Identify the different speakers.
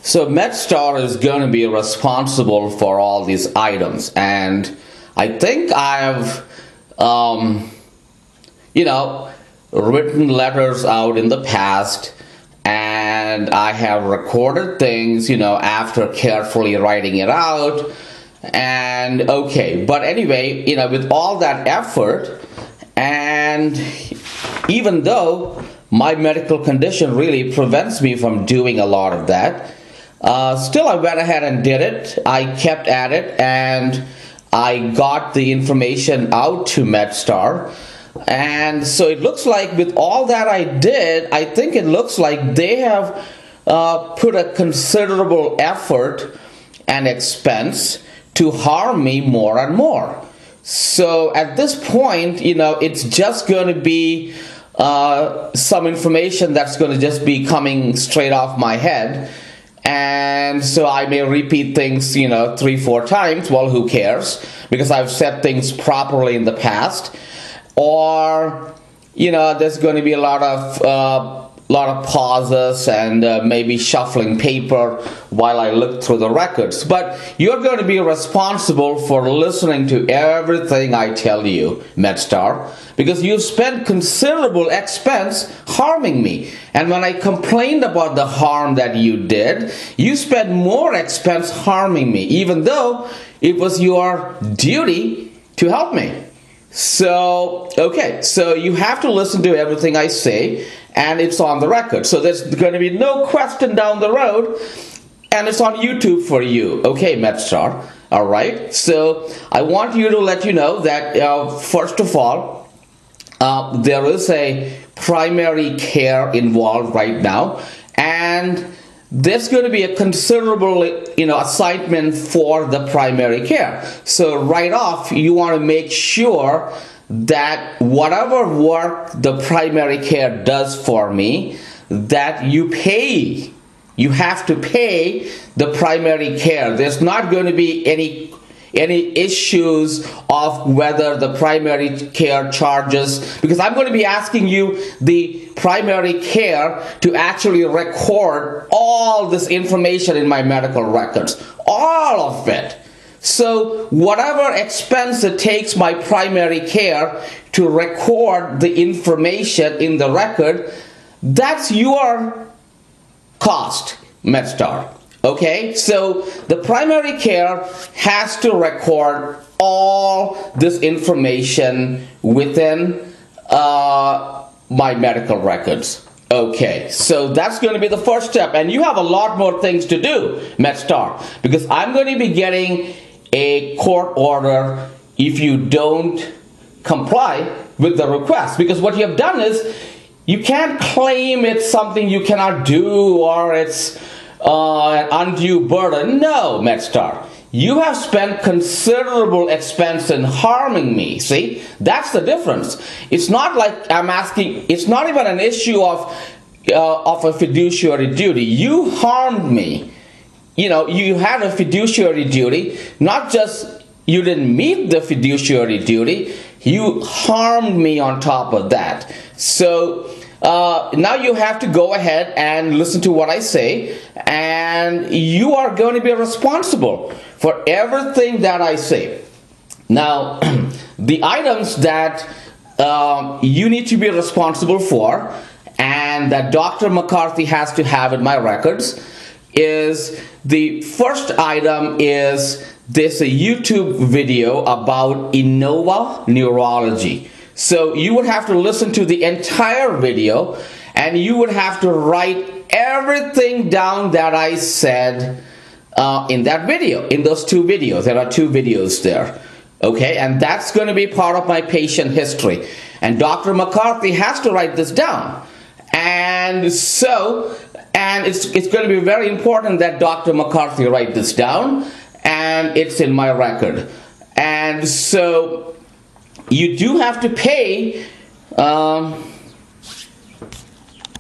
Speaker 1: So Medstar is going to be responsible for all these items, and I think I've, written letters out in the past, and I have recorded things, after carefully writing it out, and okay. But anyway, with all that effort, and even though my medical condition really prevents me from doing a lot of that, still I went ahead and did it. I kept at it, and I got the information out to Medstar. And so it looks like with all that I did, I think it looks like they have put a considerable effort and expense to harm me more and more. So at this point, it's just going to be some information that's going to just be coming straight off my head. And so I may repeat things, 3-4 times. Well, who cares? Because I've said things properly in the past. Or, there's going to be a lot of pauses and maybe shuffling paper while I look through the records. But you're going to be responsible for listening to everything I tell you, Medstar, because you've spent considerable expense harming me. And when I complained about the harm that you did, you spent more expense harming me, even though it was your duty to help me. So, okay, so you have to listen to everything I say, and it's on the record. So there's going to be no question down the road, and it's on YouTube for you. Okay, Medstar. All right. So I want you to let you know that, first of all, there is a primary care involved right now, and there's going to be a considerable, assignment for the primary care. So right off, you want to make sure that whatever work the primary care does for me, that you pay. You have to pay the primary care. There's not going to be any issues of whether the primary care charges, because I'm going to be asking you, the primary care, to actually record all this information in my medical records, all of it. So whatever expense it takes my primary care to record the information in the record, that's your cost, Medstar. Okay, so the primary care has to record all this information within my medical records. Okay, so that's going to be the first step, and you have a lot more things to do, Medstar, because I'm going to be getting a court order if you don't comply with the request. Because what you have done is, you can't claim it's something you cannot do, or it's an undue burden. No, Medstar. You have spent considerable expense in harming me. See, that's the difference. It's not like I'm asking, it's not even an issue of a fiduciary duty. You harmed me. You had a fiduciary duty, not just you didn't meet the fiduciary duty, you harmed me on top of that. So now you have to go ahead and listen to what I say, and you are going to be responsible for everything that I say. Now, the items that you need to be responsible for, and that Dr. McCarthy has to have in my records, is the first item is this YouTube video about Innova Neurology. So you would have to listen to the entire video, and you would have to write everything down that I said in that video, in those two videos. There are two videos there. Okay, and that's going to be part of my patient history. And Dr. McCarthy has to write this down. And so, it's going to be very important that Dr. McCarthy write this down, and it's in my record. And so, you do have to pay